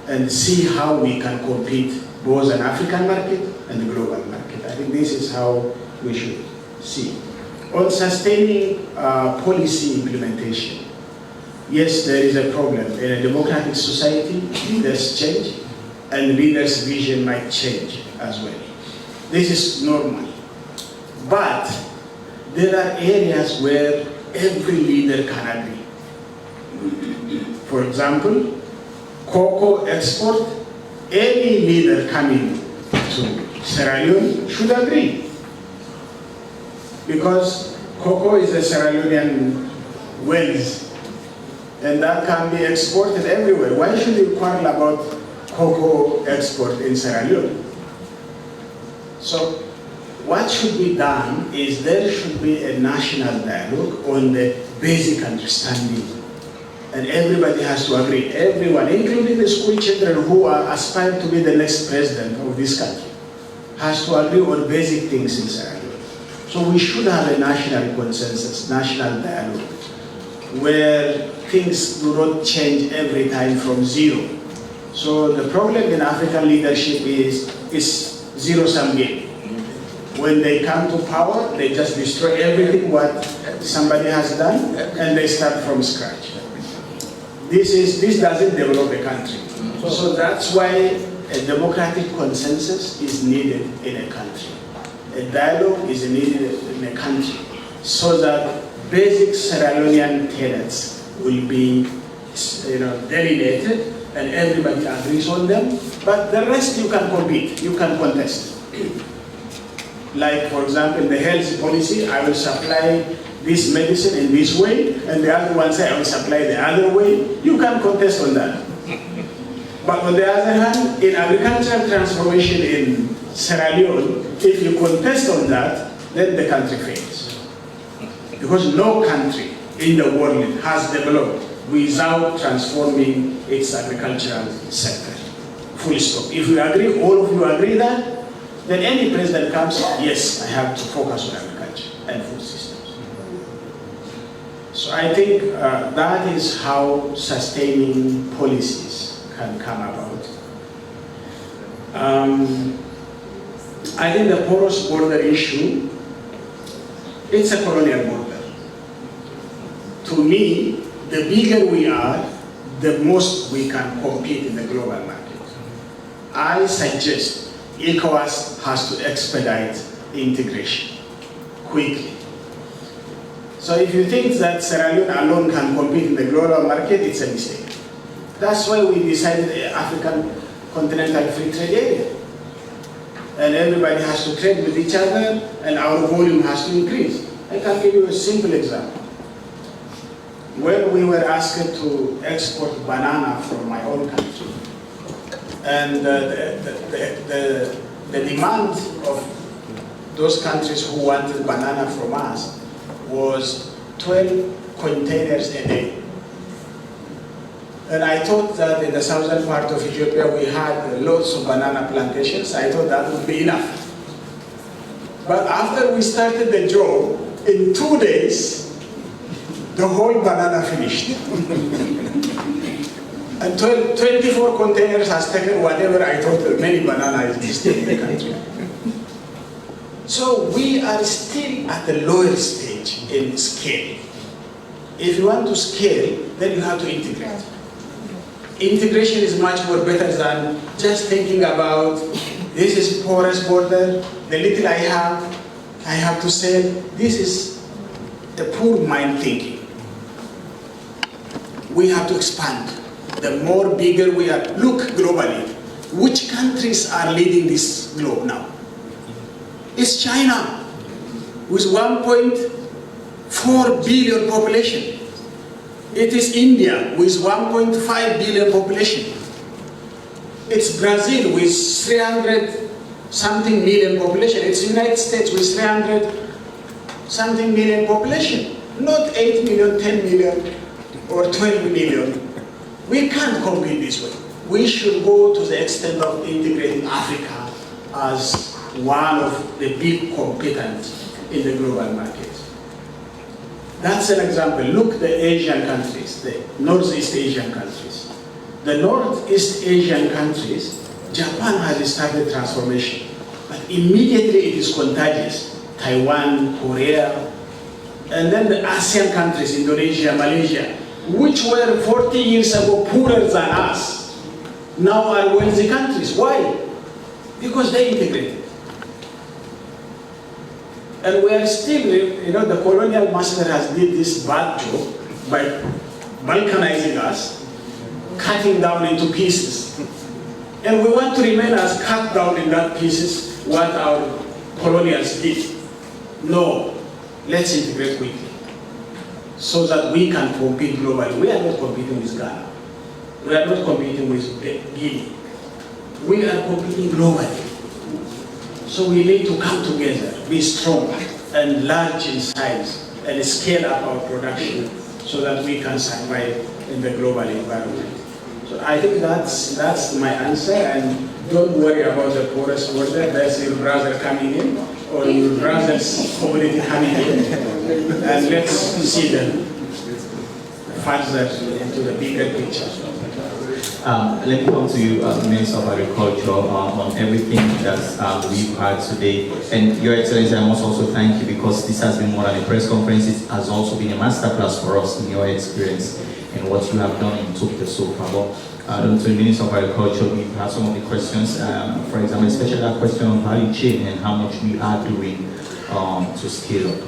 and see how we can compete both an African market and the global market. I think this is how we should see. On sustaining policy implementation, yes, there is a problem. In a democratic society, leaders change and leaders' vision might change as well. This is normal. But there are areas where every leader can agree. For example, cocoa export, any leader coming to Sierra Leone should agree. Because cocoa is a Sierra Leonean wealth, and that can be exported everywhere. Why should you quarrel about cocoa export in Sierra Leone? So what should be done is there should be a national dialogue on the basic understanding. And everybody has to agree, everyone, including the school children who are aspiring to be the next president of this country, has to agree on basic things in Sierra Leone. So we should have a national consensus, national dialogue, where things do not change every time from zero. So the problem in African leadership is zero-sum game. When they come to power, they just destroy everything what somebody has done, and they start from scratch. This doesn't develop a country. So that's why a democratic consensus is needed in a country. A dialogue is needed in a country so that basic Sierra Leonean tenets will be delineated and everybody agrees on them, but the rest you can compete, you can contest. Like, for example, the health policy, I will supply this medicine in this way, and the other one say I will supply the other way. You can contest on that. But on the other hand, in agricultural transformation in Sierra Leone, if you contest on that, then the country fails. Because no country in the world has developed without transforming its agricultural sector. Full stop. If we agree, all of you agree that, then any president comes, yes, I have to focus on agriculture and food systems. So I think that is how sustaining policies can come about. I think the porous border issue, it's a colonial border. To me, the bigger we are, the most we can compete in the global market. I suggest ECOWAS has to expedite integration quickly. So if you think that Sierra Leone alone can compete in the global market, it's a mistake. That's why we decided the African Continental Free Trade Area. And everybody has to trade with each other, and our volume has to increase. I can give you a simple example. When we were asked to export banana from my own country, and the demand of those countries who wanted banana from us was 12 containers a day. And I thought that in the southern part of Ethiopia we had lots of banana plantations. I thought that would be enough. But after we started the job, in 2 days, the whole banana finished. And 24 containers has taken whatever I thought many bananas existed in the country. So we are still at the lower stage in scale. If you want to scale, then you have to integrate. Integration is much more better than just thinking about this is porous border, the little I have to sell. This is a poor mind thinking. We have to expand. The more bigger we are, look globally, which countries are leading this globe now? It's China, with 1.4 billion population. It is India, with 1.5 billion population. It's Brazil, with 300-something million population. It's United States, with 300-something million population. Not 8 million, 10 million, or 12 million. We can't compete this way. We should go to the extent of integrating Africa as one of the big competitors in the global market. That's an example. Look, the Asian countries, the Northeast Asian countries. The Northeast Asian countries, Japan has started transformation, but immediately it is contagious. Taiwan, Korea, and then the ASEAN countries, Indonesia, Malaysia, which were 40 years ago poorer than us, now are wealthy countries. Why? Because they integrated. And we are still, the colonial master has did this bad job by balkanizing us, cutting down into pieces. And we want to remain as cut down in that pieces what our colonials did. No, let's integrate quickly so that we can compete globally. We are not competing with Ghana. We are not competing with Guinea. We are competing globally. So we need to come together, be strong and large in size, and scale up our production so that we can survive in the global environment. So I think that's my answer, and don't worry about the poorest border. There's your brother coming in, or your brother's community coming in, and let's see them further into the bigger picture. Let me come to you, Minister of Agriculture, on everything that we've had today. And Your Excellency, I must also thank you because this has been more than a press conference. It has also been a masterclass for us in your experience and what you have done in Eithopia so far. But to the Minister of Agriculture, we've had some of the questions, for example, especially that question on value chain and how much we are doing to scale up.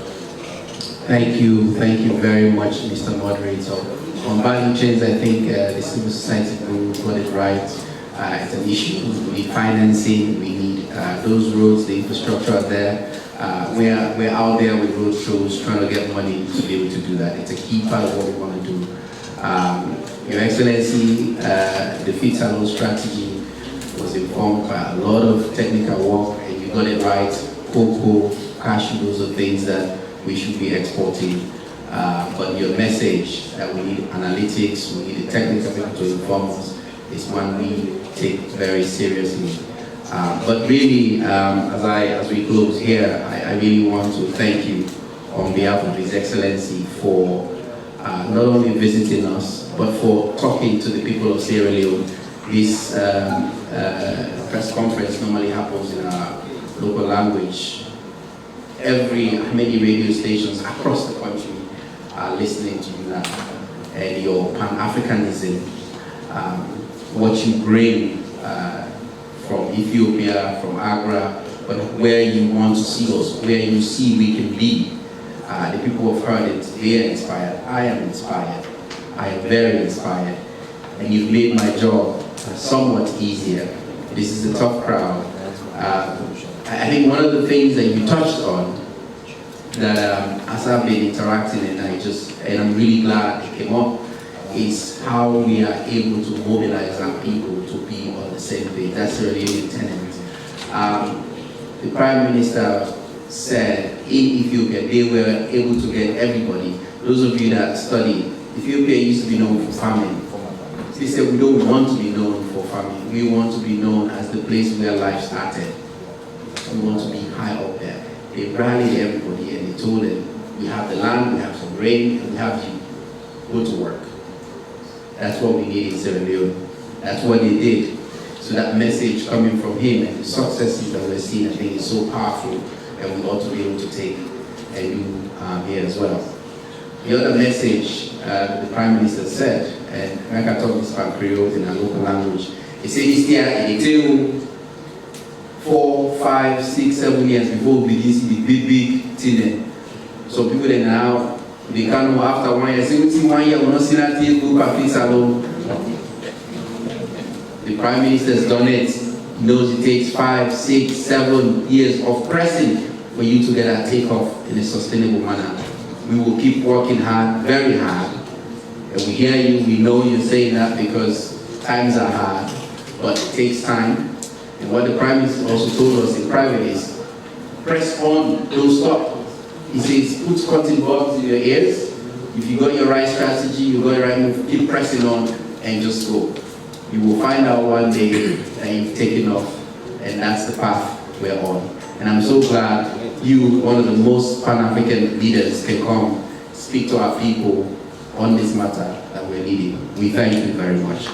Thank you very much, Mr. Moderator. On value chains, I think the civil society group got it right. It's an issue. We need financing, we need those roads, the infrastructure out there. We're out there with road shows trying to get money to be able to do that. It's a key part of what we want to do. Your Excellency, the Freetown strategy was informed by a lot of technical work, and you got it right. Cocoa, cashew, those are things that we should be exporting. But your message that we need analytics, we need the technical people to inform us, is one we take very seriously. But really, as we close here, I really want to thank you on behalf of His Excellency for not only visiting us, but for talking to the people of Sierra Leone. This press conference normally happens in our local language. Many radio stations across the country are listening to you now, and your Pan-Africanism, what you bring from Ethiopia, from AGRA, but where you want to see us, where you see we can be. The people have heard it, they are inspired, I am inspired, I am very inspired, and you've made my job somewhat easier. This is a tough crowd. I think one of the things that you touched on that as I've been interacting and I'm really glad it came up, is how we are able to mobilize our people to be on the same page. That's really the tenet. The Prime Minister said in Ethiopia they were able to get everybody. Those of you that study, Ethiopia used to be known for farming. They said we don't want to be known for farming. We want to be known as the place where life started. We want to be high up there. They rallied everybody and they told them, we have the land, we have some rain, and we have you. Go to work. That's what we need in Sierra Leone. That's what they did. So that message coming from him and the successes that we're seeing, I think is so powerful, and we ought to be able to take and do here as well. The other message the Prime Minister said, and like I talk this about Creole in our local language, he said this year in 4, 5, 6, 7 years before we begin to see the big thing. So people that now, they can't know after 1 year, say, within 1 year, we're not seeing that thing go back to Salone. The Prime Minister has done it. He knows it takes 5, 6, 7 years of pressing for you to get that takeoff in a sustainable manner. We will keep working hard, very hard. And we hear you, we know you're saying that because times are hard, but it takes time. And what the Prime Minister also told us in private is, press on, don't stop. He says, put cotton buds in your ears. If you got your right strategy, you got your right move, keep pressing on and just go. You will find out one day that you've taken off, and that's the path we're on. And I'm so glad you, one of the most Pan-African leaders, can come speak to our people on this matter that we're leading. We thank you very much.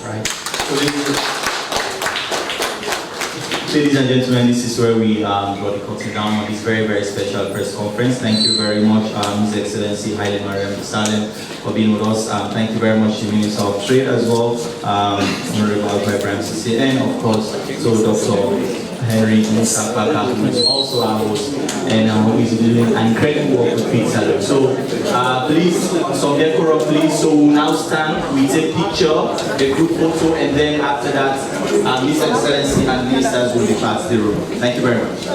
Right. Ladies and gentlemen, this is where we draw the curtain down on this very, very special press conference. Thank you very much, His Excellency Hailemariam Desalegn, for being with us. Thank you very much to the Minister of Trade as well, Honorable Ibrahim Sesay, and of course, to Dr. Henry Musa Kpaka, who is also our host and who is doing an incredible work with Freetown. So please, some decorum please. So we'll now stand, we take picture, a good photo, and then after that, His Excellency and ministers will depart the room. Thank you very much.